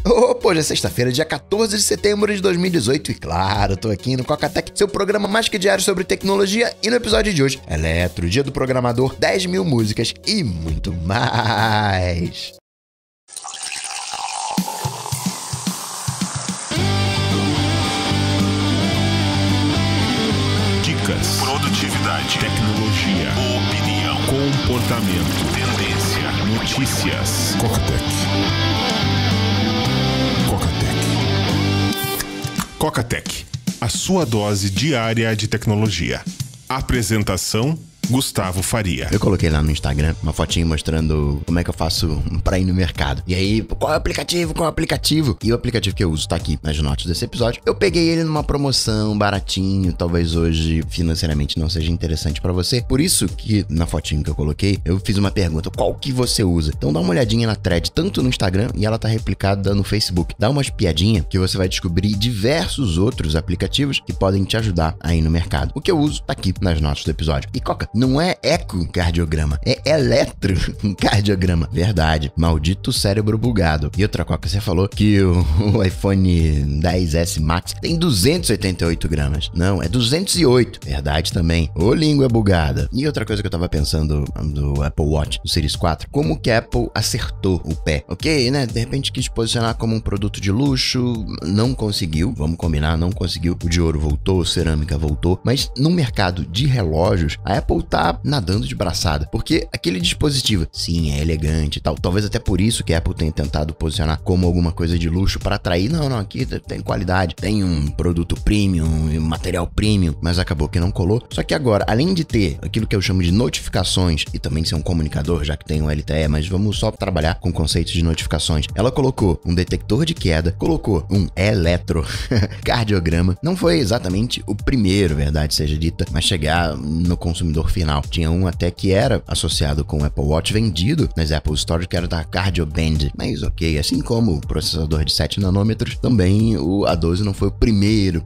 Hoje é sexta-feira, dia 14 de setembro de 2018 e claro, tô aqui no Cocatec, seu programa mais que diário sobre tecnologia, e no episódio de hoje, Eletro, Dia do Programador, 10.000 músicas e muito mais. Dicas, produtividade, tecnologia, opinião, comportamento, tendência, notícias. Cocatec, a sua dose diária de tecnologia. Apresentação: Gustavo Faria. Eu coloquei lá no Instagram uma fotinha mostrando como é que eu faço pra ir no mercado. E aí, qual é o aplicativo? Qual é o aplicativo? E o aplicativo que eu uso tá aqui nas notas desse episódio. Eu peguei ele numa promoção, baratinho, talvez hoje financeiramente não seja interessante pra você. Por isso que na fotinha que eu coloquei, eu fiz uma pergunta: qual que você usa? Então dá uma olhadinha na thread, tanto no Instagram e ela tá replicada no Facebook. Dá uma espiadinha que você vai descobrir diversos outros aplicativos que podem te ajudar aí no mercado. O que eu uso tá aqui nas notas do episódio. E Coca, não é ecocardiograma, é eletrocardiograma. Verdade, maldito cérebro bugado. E outra coisa, você falou que o iPhone XS Max tem 288 gramas. Não, é 208. Verdade também. Ô, língua bugada. E outra coisa que eu tava pensando do Apple Watch, do Series 4, como que a Apple acertou o pé. Ok, né? De repente quis posicionar como um produto de luxo, não conseguiu, vamos combinar, não conseguiu. O de ouro voltou, cerâmica voltou, mas no mercado de relógios, a Apple tá nadando de braçada, porque aquele dispositivo, sim, é elegante e tal, talvez até por isso que a Apple tenha tentado posicionar como alguma coisa de luxo para atrair, não, aqui tem qualidade, tem um produto premium, um material premium, mas acabou que não colou. Só que agora, além de ter aquilo que eu chamo de notificações e também ser um comunicador, já que tem um LTE, mas vamos só trabalhar com conceitos de notificações, ela colocou um detector de queda, colocou um eletrocardiograma, não foi exatamente o primeiro, verdade seja dita, mas chegar no consumidor final. Tinha um até que era associado com o Apple Watch vendido nas Apple Store, que era da CardioBand. Mas ok, assim como o processador de 7 nanômetros, também o A12 não foi o primeiro.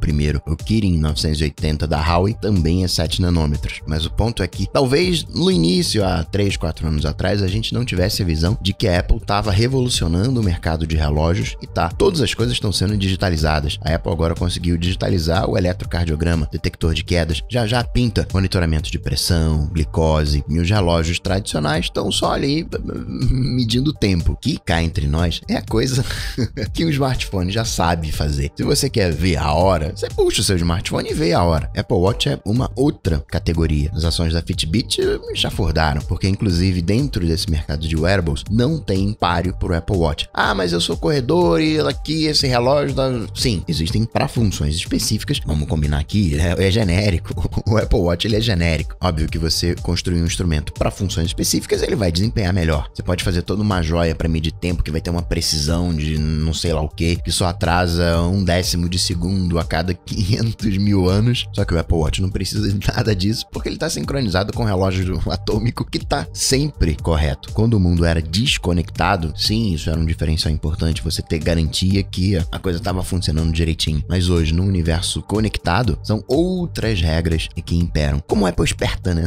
O Kirin 980 da Huawei também é 7 nanômetros. Mas o ponto é que, talvez no início, há 3, 4 anos atrás, a gente não tivesse a visão de que a Apple estava revolucionando o mercado de relógios e tá. Todas as coisas estão sendo digitalizadas. A Apple agora conseguiu digitalizar o eletrocardiograma, detector de quedas, já pinta monitoramento de pressão, glicose, e os relógios tradicionais estão só ali medindo o tempo, que cá entre nós é a coisa que um smartphone já sabe fazer. Se você quer ver a hora, você puxa o seu smartphone e vê a hora. Apple Watch é uma outra categoria. As ações da Fitbit já fordaram, porque inclusive dentro desse mercado de wearables não tem páreo pro Apple Watch. Ah, mas eu sou corredor e aqui esse relógio dá... Sim, existem para funções específicas, vamos combinar aqui, é genérico. O Apple Watch ele é genérico. Óbvio que você construir um instrumento para funções específicas, ele vai desempenhar melhor. Você pode fazer toda uma joia para medir tempo que vai ter uma precisão de não sei lá o que só atrasa 1/10 de segundo a cada 500 mil anos. Só que o Apple Watch não precisa de nada disso, porque ele está sincronizado com o relógio atômico que está sempre correto. Quando o mundo era desconectado, sim, isso era um diferencial importante, você ter garantia que a coisa estava funcionando direitinho. Mas hoje, no universo conectado, são outras regras que imperam. Como a Apple esperta, né?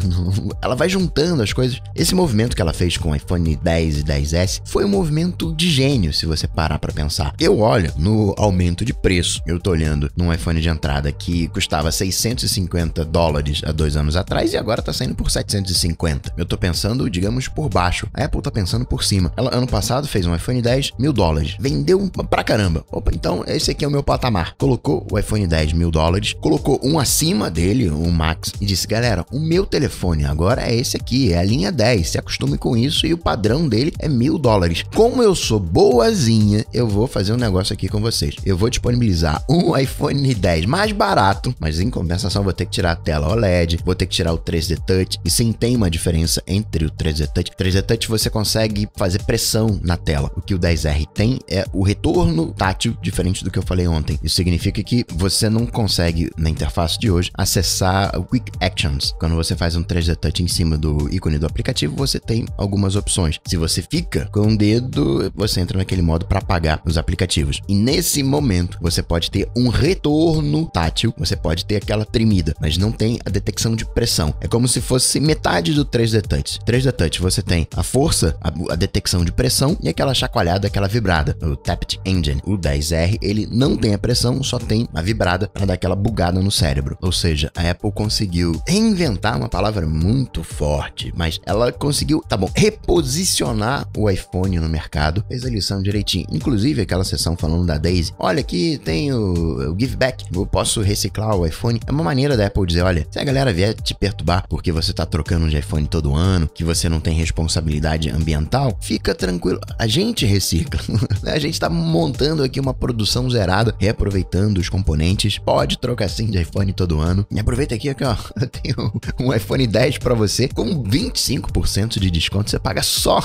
Ela vai juntando as coisas. Esse movimento que ela fez com o iPhone 10 e 10S foi um movimento de gênio, se você parar pra pensar. Eu olho no aumento de preço. Eu tô olhando num iPhone de entrada que custava $650 há 2 anos atrás e agora tá saindo por 750. Eu tô pensando, digamos, por baixo. A Apple tá pensando por cima. Ela, ano passado, fez um iPhone 10, $1.000. Vendeu pra caramba. Opa, então esse aqui é o meu patamar. Colocou o iPhone 10, $1.000. Colocou um acima dele, um Max, e disse, galera, o meu telefone agora é esse aqui, é a linha 10, se acostume com isso e o padrão dele é $1.000. Como eu sou boazinha, eu vou fazer um negócio aqui com vocês. Eu vou disponibilizar um iPhone 10 mais barato, mas em compensação vou ter que tirar a tela OLED, vou ter que tirar o 3D Touch, e sim, tem uma diferença entre o 3D Touch. 3D Touch você consegue fazer pressão na tela. O que o 10R tem é o retorno tátil, diferente do que eu falei ontem. Isso significa que você não consegue, na interface de hoje, acessar o Quick Actions. Quando você faz faz um 3D Touch em cima do ícone do aplicativo, você tem algumas opções. Se você fica com o dedo, você entra naquele modo para apagar os aplicativos. E nesse momento, você pode ter um retorno tátil, você pode ter aquela tremida, mas não tem a detecção de pressão. É como se fosse metade do 3D Touch. 3D Touch você tem a força, a detecção de pressão e aquela chacoalhada, aquela vibrada. O Tapped Engine, o 10R, ele não tem a pressão, só tem a vibrada para dar aquela bugada no cérebro. Ou seja, a Apple conseguiu reinventar, uma palavra muito forte, mas ela conseguiu, tá bom, reposicionar o iPhone no mercado, fez a lição direitinho. Inclusive aquela sessão falando da Daisy, olha, aqui tem o give back, eu posso reciclar o iPhone. É uma maneira da Apple dizer, olha, se a galera vier te perturbar porque você tá trocando de iPhone todo ano, que você não tem responsabilidade ambiental, fica tranquilo, a gente recicla. A gente tá montando aqui uma produção zerada, reaproveitando os componentes, pode trocar sim de iPhone todo ano. E aproveita aqui, ó, eu tenho um iPhone 10 pra você, com 25% de desconto, você paga só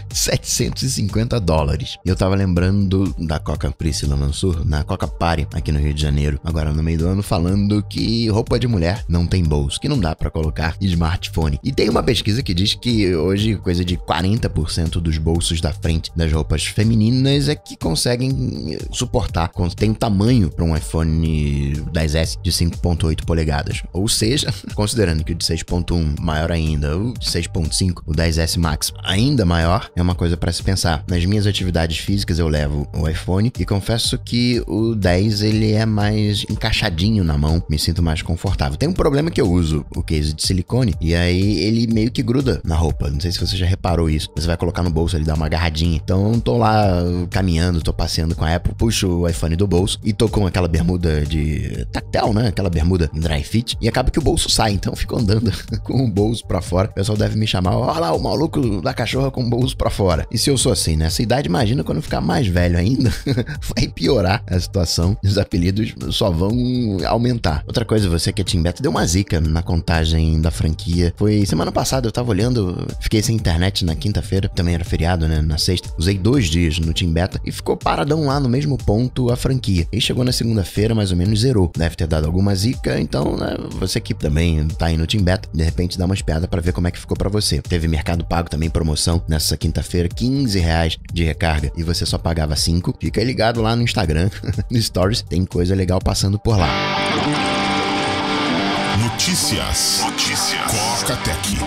$750. E eu tava lembrando da Coca Priscila Mansur, na Coca Party, aqui no Rio de Janeiro, agora no meio do ano, falando que roupa de mulher não tem bolso, que não dá pra colocar smartphone. E tem uma pesquisa que diz que hoje coisa de 40% dos bolsos da frente das roupas femininas é que conseguem suportar, tem tamanho para um iPhone 10S de 5.8 polegadas. Ou seja, considerando que o de 6.1 maior ainda, o de 6.5, o 10S Max ainda maior, é uma coisa para se pensar. Nas minhas atividades físicas eu levo o iPhone e confesso que o 10 ele é mais encaixadinho na mão, me sinto mais confortável. Tem um problema que eu uso o case de silicone e aí ele meio que gruda na roupa. Não sei se você já reparou isso. Você vai colocar no bolso, ele dá uma agarradinha. Então tô lá caminhando, tô passeando com a Apple, puxo o iPhone do bolso e tô com aquela bermuda de tactel, né? Aquela bermuda dry fit e acaba que o bolso sai, então eu fico andando com o bolso pra fora. O pessoal deve me chamar, olha lá o maluco da cachorra com o bolso pra fora. E se eu sou assim, nessa idade, imagina quando eu ficar mais velho ainda, vai piorar a situação. Os apelidos só vão aumentar. Outra coisa, você que é Team Beta, deu uma zica na contagem da franquia. Foi semana passada, eu tava olhando, fiquei sem internet na quinta-feira, também era feriado, né? Na sexta. Usei 2 dias no Team Beta e ficou paradão lá no mesmo ponto a franquia. E chegou na segunda-feira, mais ou menos zerou. Deve ter dado alguma zica, então, né, você que também tá aí no Team Beta, de repente dá uma espiada pra ver como é que ficou pra você. Teve Mercado Pago também, promoção nessa quinta-feira, R$15 de recarga e você só pagava 5. Fica ligado lá no Instagram, no Stories, tem coisa legal passando por lá. Notícias. Coca Tech.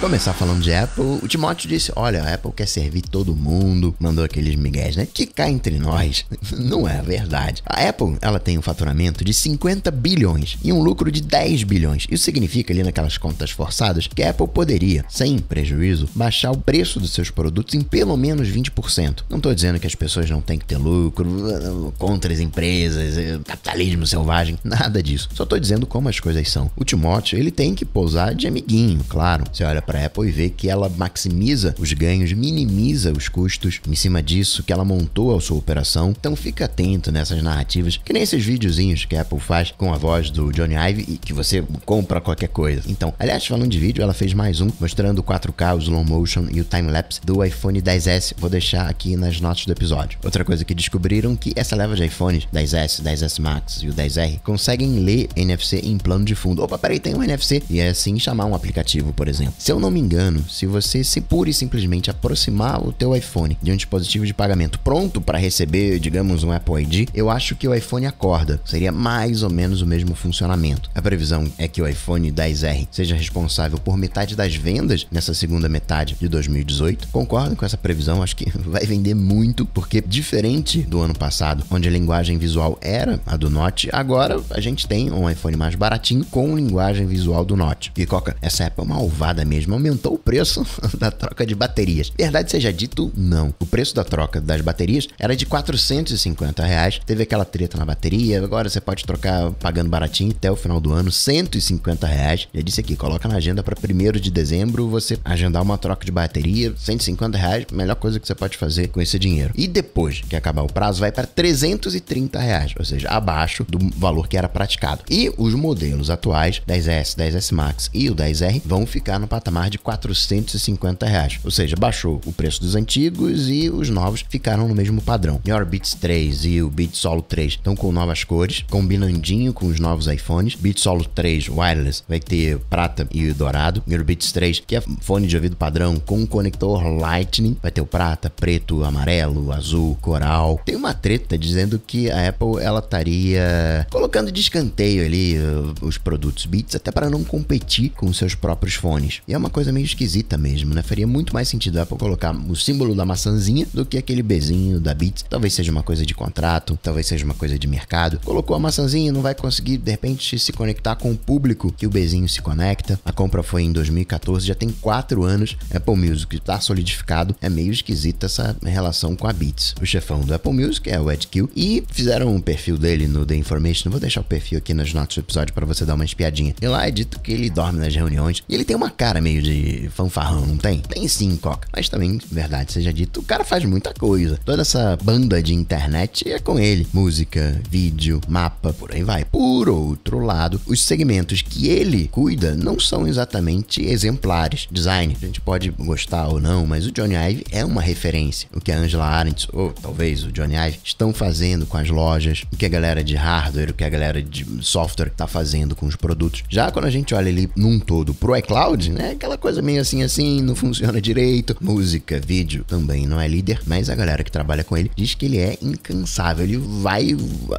Começar falando de Apple, o Timóteo disse, olha, a Apple quer servir todo mundo, mandou aqueles migués, né? Que cá entre nós, não é verdade. A Apple, ela tem um faturamento de 50 bilhões e um lucro de 10 bilhões. Isso significa ali naquelas contas forçadas que a Apple poderia, sem prejuízo, baixar o preço dos seus produtos em pelo menos 20%. Não tô dizendo que as pessoas não têm que ter lucro, contra as empresas, capitalismo selvagem, nada disso. Só tô dizendo como as coisas são. O Timóteo, ele tem que pousar de amiguinho, claro. Você olha para a Apple e vê que ela maximiza os ganhos, minimiza os custos em cima disso que ela montou a sua operação. Então fica atento nessas narrativas, que nem esses videozinhos que a Apple faz com a voz do Johnny Ive e que você compra qualquer coisa. Então, aliás, falando de vídeo, ela fez mais um mostrando o 4K, o slow motion e o time-lapse do iPhone 10S. Vou deixar aqui nas notas do episódio. Outra coisa que descobriram que essa leva de iPhones 10S, 10S Max e o 10R conseguem ler NFC em plano de fundo. Opa, peraí, tem um NFC. E é assim chamar um aplicativo, por exemplo. Se eu não me engano, se você se pura e simplesmente aproximar o teu iPhone de um dispositivo de pagamento pronto para receber, digamos, um Apple ID, eu acho que o iPhone acorda. Seria mais ou menos o mesmo funcionamento. A previsão é que o iPhone 10R seja responsável por metade das vendas nessa segunda metade de 2018. Concordo com essa previsão, acho que vai vender muito, porque diferente do ano passado, onde a linguagem visual era a do Note, agora a gente tem um iPhone mais baratinho com linguagem visual do Note. E Coca, essa Apple é malvada mesmo, aumentou o preço da troca de baterias. Verdade seja dito, não. O preço da troca das baterias era de R$450. Teve aquela treta na bateria, agora você pode trocar pagando baratinho até o final do ano, R$150. Já disse aqui, coloca na agenda para 1º de dezembro, você agendar uma troca de bateria, R$150, melhor coisa que você pode fazer com esse dinheiro. E depois que acabar o prazo, vai para R$330, ou seja, abaixo do valor que era praticado. E os modelos atuais, 10S, 10S Max e o 10R, vão ficar no patamar patamar de R$450, ou seja, baixou o preço dos antigos e os novos ficaram no mesmo padrão. E o Beats 3 e o Beats Solo 3 estão com novas cores, combinandinho com os novos iPhones. Beats Solo 3 Wireless vai ter prata e dourado. E o Beats 3, que é fone de ouvido padrão com conector Lightning, vai ter o prata, preto, amarelo, azul, coral. Tem uma treta dizendo que a Apple ela estaria colocando de escanteio ali os produtos Beats até para não competir com seus próprios fones. E é uma coisa meio esquisita mesmo, né? Faria muito mais sentido a Apple colocar o símbolo da maçãzinha do que aquele Bzinho da Beats. Talvez seja uma coisa de contrato, talvez seja uma coisa de mercado. Colocou a maçãzinha, não vai conseguir de repente se conectar com o público que o Bzinho se conecta. A compra foi em 2014, já tem 4 anos. Apple Music está solidificado. É meio esquisita essa relação com a Beats. O chefão do Apple Music é o Ed Kuehl e fizeram um perfil dele no The Information. Vou deixar o perfil aqui nas notas do episódio para você dar uma espiadinha. E lá é dito que ele dorme nas reuniões e ele tem uma cara meio de fanfarrão, não tem? Tem sim, Coca. Mas também, verdade seja dito, o cara faz muita coisa. Toda essa banda de internet é com ele. Música, vídeo, mapa, por aí vai. Por outro lado, os segmentos que ele cuida não são exatamente exemplares. Design, a gente pode gostar ou não, mas o Jony Ive é uma referência. O que a Angela Arendt, ou talvez o Jony Ive, estão fazendo com as lojas, o que a galera de hardware, o que a galera de software tá fazendo com os produtos. Já quando a gente olha ali num todo pro iCloud, né, aquela coisa meio assim, não funciona direito. Música, vídeo, também não é líder, mas a galera que trabalha com ele diz que ele é incansável, ele vai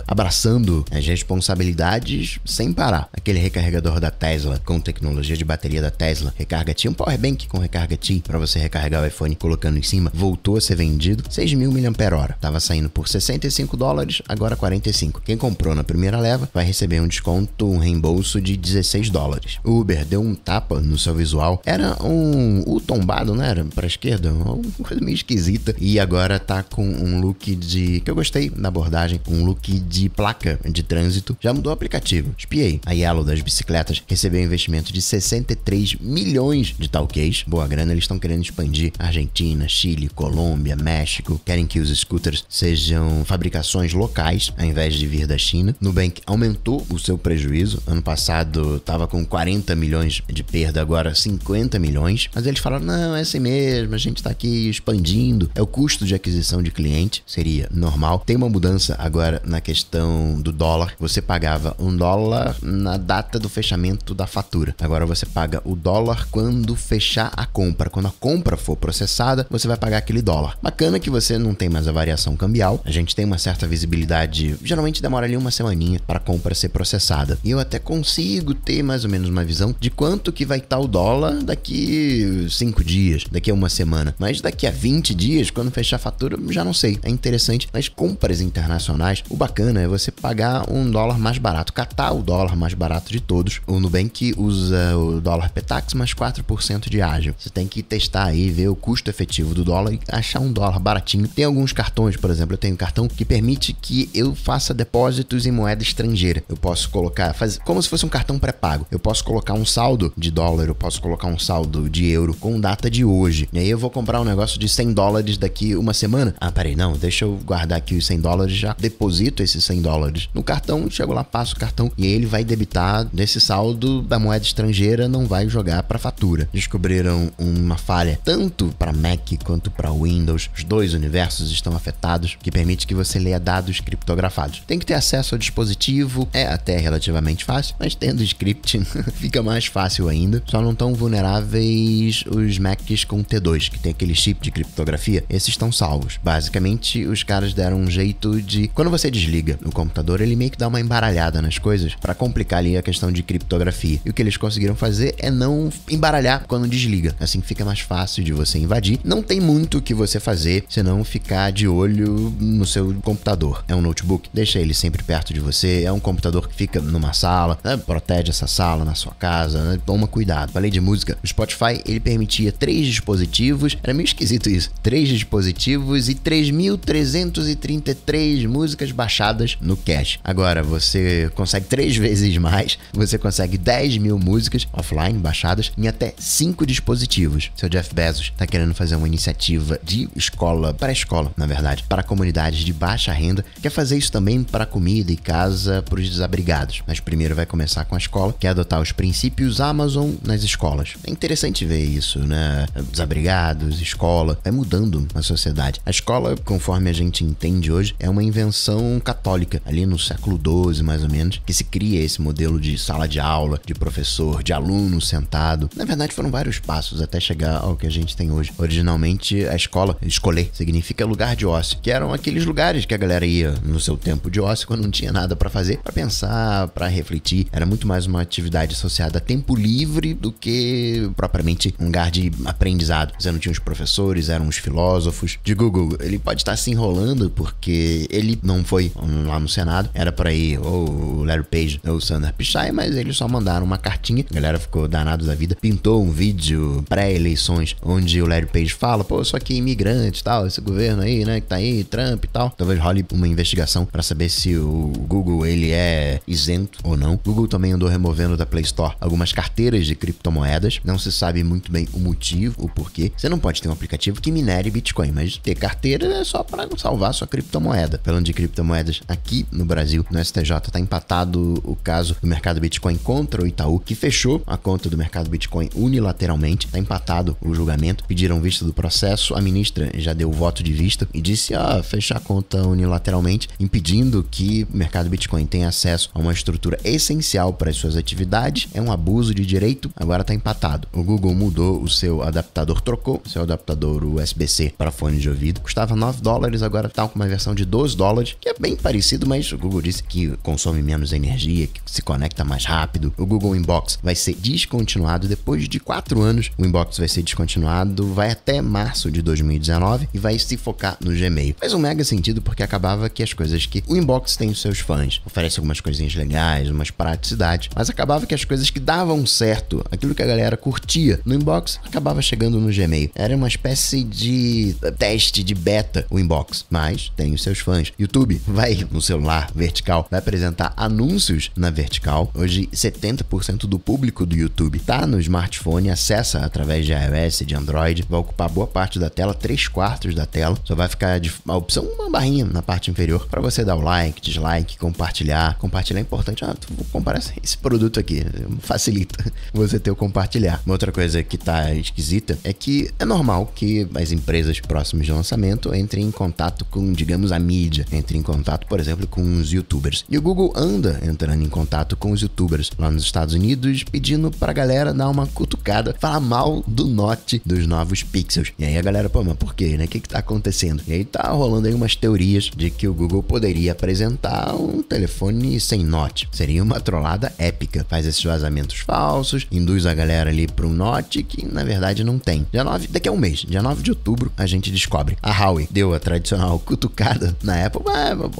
abraçando as responsabilidades sem parar. Aquele recarregador da Tesla, com tecnologia de bateria da Tesla, recarga T, um power bank com recarga T, para você recarregar o iPhone colocando em cima, voltou a ser vendido 6.000 mAh. Tava saindo por $65, agora 45. Quem comprou na primeira leva vai receber um desconto, um reembolso de $16. O Uber deu um tapa no seu visual. Era o tombado, né? Era pra esquerda, uma coisa meio esquisita. E agora tá com um look que eu gostei da abordagem, um look de placa de trânsito. Já mudou o aplicativo. Espiei. A Yellow das bicicletas recebeu um investimento de 63 milhões de talquês. Boa grana, eles estão querendo expandir Argentina, Chile, Colômbia, México. Querem que os scooters sejam fabricações locais, ao invés de vir da China. Nubank aumentou o seu prejuízo. Ano passado estava com 40 milhões de perda, agora 50 milhões. Mas eles falaram, não, é assim mesmo, a gente está aqui expandindo. É o custo de aquisição de cliente, seria normal. Tem uma mudança agora na questão do dólar. Você pagava $1 na data do fechamento da fatura. Agora você paga o dólar quando fechar a compra. Quando a compra for processada, você vai pagar aquele dólar. Bacana que você não tem mais a variação cambial. A gente tem uma certa visibilidade. Geralmente demora ali uma semaninha para a compra ser processada. E eu até consigo ter mais ou menos uma visão de quanto que vai estar o dólar daqui 5 dias, daqui a uma semana. Mas daqui a 20 dias, quando fechar a fatura, já não sei. É interessante. Nas compras internacionais, o bacana é você pagar $1 mais barato, catar o dólar mais barato de todos. O Nubank usa o dólar Petax mais 4% de ágio. Você tem que testar aí, ver o custo efetivo do dólar e achar um dólar baratinho. Tem alguns cartões, por exemplo, eu tenho um cartão que permite que eu faça depósitos em moeda estrangeira. Eu posso colocar, como se fosse um cartão pré-pago. Eu posso colocar um saldo de dólar, eu posso colocar um saldo de euro com data de hoje. E aí eu vou comprar um negócio de $100 daqui uma semana. Ah, peraí, não, deixa eu guardar aqui os $100, já deposito esses $100 no cartão, chego lá, passo o cartão e ele vai debitar desse saldo da moeda estrangeira, não vai jogar para fatura. Descobriram uma falha tanto para Mac quanto para Windows. Os dois universos estão afetados, que permite que você leia dados criptografados. Tem que ter acesso ao dispositivo, é até relativamente fácil, mas tendo script fica mais fácil ainda. Só não estão vulneráveis os Macs com T2, que tem aquele chip de criptografia. Esses estão salvos. Basicamente, os caras deram um jeito de... Quando você desliga o computador, ele meio que dá uma embaralhada nas coisas para complicar ali a questão de criptografia. E o que eles conseguiram fazer é não embaralhar quando desliga. Assim fica mais fácil de você invadir. Não tem muito o que você fazer, senão ficar de olho no seu computador. É um notebook, deixa ele sempre perto de você. É um computador que fica numa sala, né? Protege essa sala na sua casa, né? Toma cuidado. Falei de música, o Spotify, ele permitia 3 dispositivos. Era meio esquisito isso. 3 dispositivos e 3.333 músicas baixadas no cache. Agora você consegue 3 vezes mais. Você consegue 10.000 músicas offline baixadas em até 5 dispositivos. Seu Jeff Bezos tá querendo fazer uma iniciativa de escola, pré-escola, na verdade, para comunidades de baixa renda. Quer fazer isso também para comida e casa para os desabrigados. Mas primeiro vai começar com a escola, que é adotar os princípios Amazon nas escolas. escolas. É interessante ver isso, né? Desabrigados, escola, vai mudando a sociedade. A escola, conforme a gente entende hoje, é uma invenção católica, ali no século XII, mais ou menos, que se cria esse modelo de sala de aula, de professor, de aluno sentado. Na verdade, foram vários passos até chegar ao que a gente tem hoje. Originalmente, a escola, escoler, significa lugar de ócio, que eram aqueles lugares que a galera ia no seu tempo de ócio, quando não tinha nada pra fazer, pra pensar, pra refletir. Era muito mais uma atividade associada a tempo livre do que propriamente um lugar de aprendizado. Você não tinha os professores, eram os filósofos. De Google, ele pode estar se enrolando porque ele não foi lá no Senado, era pra ir ou o Larry Page ou o Sundar Pichai, mas eles só mandaram uma cartinha, a galera ficou danado da vida, pintou um vídeo pré-eleições onde o Larry Page fala, pô, eu sou aqui imigrante e tal, esse governo aí, né, que tá aí, Trump e tal. Talvez role uma investigação pra saber se o Google, ele é isento ou não. O Google também andou removendo da Play Store algumas carteiras de criptomoedas, não se sabe muito bem o motivo, o porquê. Você não pode ter um aplicativo que minere Bitcoin, mas ter carteira é só para salvar sua criptomoeda. Falando de criptomoedas, aqui no Brasil, no STJ, tá empatado o caso do mercado Bitcoin contra o Itaú, que fechou a conta do mercado Bitcoin unilateralmente. Tá empatado o julgamento, pediram vista do processo, a ministra já deu o voto de vista e disse, fechar a conta unilateralmente, impedindo que o mercado Bitcoin tenha acesso a uma estrutura essencial para as suas atividades, é um abuso de direito, agora tá empatado. O Google mudou o seu adaptador, trocou o seu adaptador USB-C para fone de ouvido, custava $9, agora tá com uma versão de $12, que é bem parecido, mas o Google disse que consome menos energia, que se conecta mais rápido. O Google Inbox vai ser descontinuado depois de 4 anos. O Inbox vai ser descontinuado, vai até março de 2019 e vai se focar no Gmail. Faz um mega sentido porque acabava que as coisas que o Inbox tem os seus fãs, oferece algumas coisinhas legais, umas praticidades, mas acabava que as coisas que davam certo, aquilo que a galera curtia no Inbox, acabava chegando no Gmail. Era uma espécie de teste de beta o Inbox, mas tem os seus fãs. YouTube vai no celular vertical, vai apresentar anúncios na vertical. Hoje 70% do público do YouTube tá no smartphone, acessa através de iOS e de Android, vai ocupar boa parte da tela, 3/4 da tela, só vai ficar a opção, uma barrinha na parte inferior para você dar o like, dislike, compartilhar. Compartilhar é importante, tu compara esse produto aqui, facilita você ter o compartilhar. Uma outra coisa que tá esquisita é que é normal que as empresas próximas de lançamento entrem em contato com, digamos, a mídia, entrem em contato, por exemplo, com os youtubers. E o Google anda entrando em contato com os youtubers lá nos Estados Unidos, pedindo pra galera dar uma cutucada, falar mal do Note dos novos Pixels. E aí a galera, pô, mas por quê, né? O que tá acontecendo? E aí tá rolando aí umas teorias de que o Google poderia apresentar um telefone sem Note. Seria uma trollada épica. Faz esses vazamentos falsos, induz a galera ali para um Note que na verdade não tem. Daqui a um mês, dia 9 de outubro, a gente descobre. A Huawei deu a tradicional cutucada na Apple.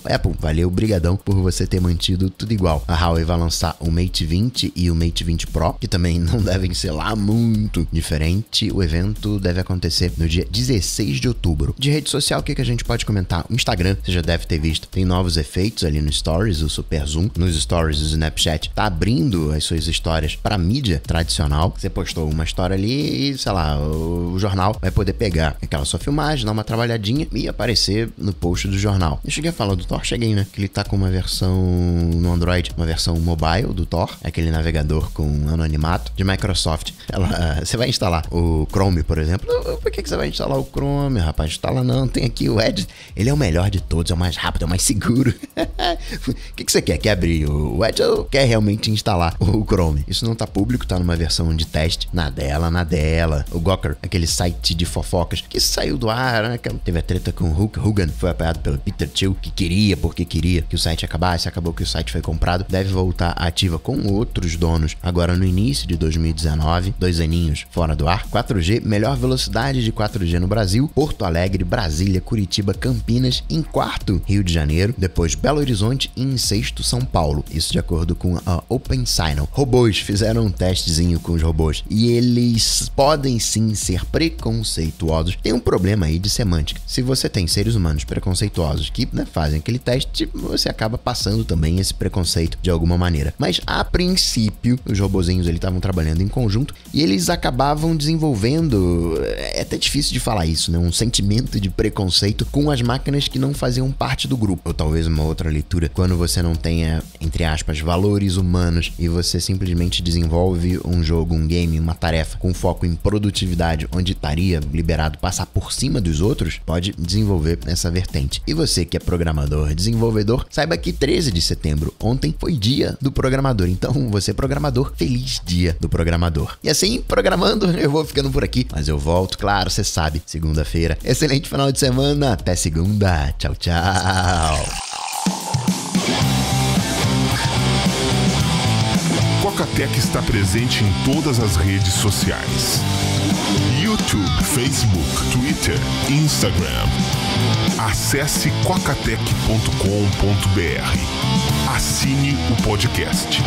Apple, valeu, brigadão por você ter mantido tudo igual. A Huawei vai lançar o Mate 20 e o Mate 20 Pro, que também não devem ser lá muito diferente. O evento deve acontecer no dia 16 de outubro. De rede social, o que a gente pode comentar? O Instagram, você já deve ter visto, tem novos efeitos ali no Stories, o Super Zoom. Nos Stories, o Snapchat tá abrindo as suas histórias para mídia tradicional. Você postou uma história ali e, sei lá, o jornal vai poder pegar aquela sua filmagem, dar uma trabalhadinha e aparecer no post do jornal. Eu cheguei a falar do Thor, cheguei, né? Que ele tá com uma versão no Android, uma versão mobile do Thor, aquele navegador com anonimato de Microsoft. Você vai instalar o Chrome, por exemplo. Por que você vai instalar o Chrome, rapaz? Instala não, tem aqui o Edge. Ele é o melhor de todos, é o mais rápido, é o mais seguro. O que você quer? Quer abrir o Edge ou quer realmente instalar o Chrome? Isso não tá público, tá numa versão de teste. Na dela. O Gawker, aquele site de fofocas que saiu do ar, né? Teve a treta com o Hugan, foi apoiado pelo Peter Thiel, que queria que o site acabasse, acabou que o site foi comprado, deve voltar ativa com outros donos agora no início de 2019, 2 aninhos fora do ar. 4G, melhor velocidade de 4G no Brasil, Porto Alegre, Brasília, Curitiba, Campinas, em 4º Rio de Janeiro, depois Belo Horizonte e em 6º São Paulo, isso de acordo com a OpenSignal. Robôs, fizeram um testezinho com os robôs e eles podem sim ser preconceituosos. Tem um problema aí de semântica. Se você tem seres humanos preconceituosos que, né, fazem aquele teste, você acaba passando também esse preconceito de alguma maneira. Mas a princípio, os robozinhos estavam trabalhando em conjunto e eles acabavam desenvolvendo, é até difícil de falar isso, né, um sentimento de preconceito com as máquinas que não faziam parte do grupo. Ou talvez uma outra leitura, quando você não tenha, entre aspas, valores humanos e você simplesmente desenvolve um jogo um game, uma tarefa com foco em produtividade, onde estaria liberado passar por cima dos outros, pode desenvolver essa vertente. E você que é programador, desenvolvedor, saiba que 13 de setembro, ontem, foi dia do programador. Então, você programador, feliz dia do programador. E assim, programando, eu vou ficando por aqui, mas eu volto, claro, você sabe, segunda-feira. Excelente final de semana, até segunda. Tchau, tchau. Quacatec está presente em todas as redes sociais: YouTube, Facebook, Twitter, Instagram. Acesse quacatec.com.br. Assine o podcast.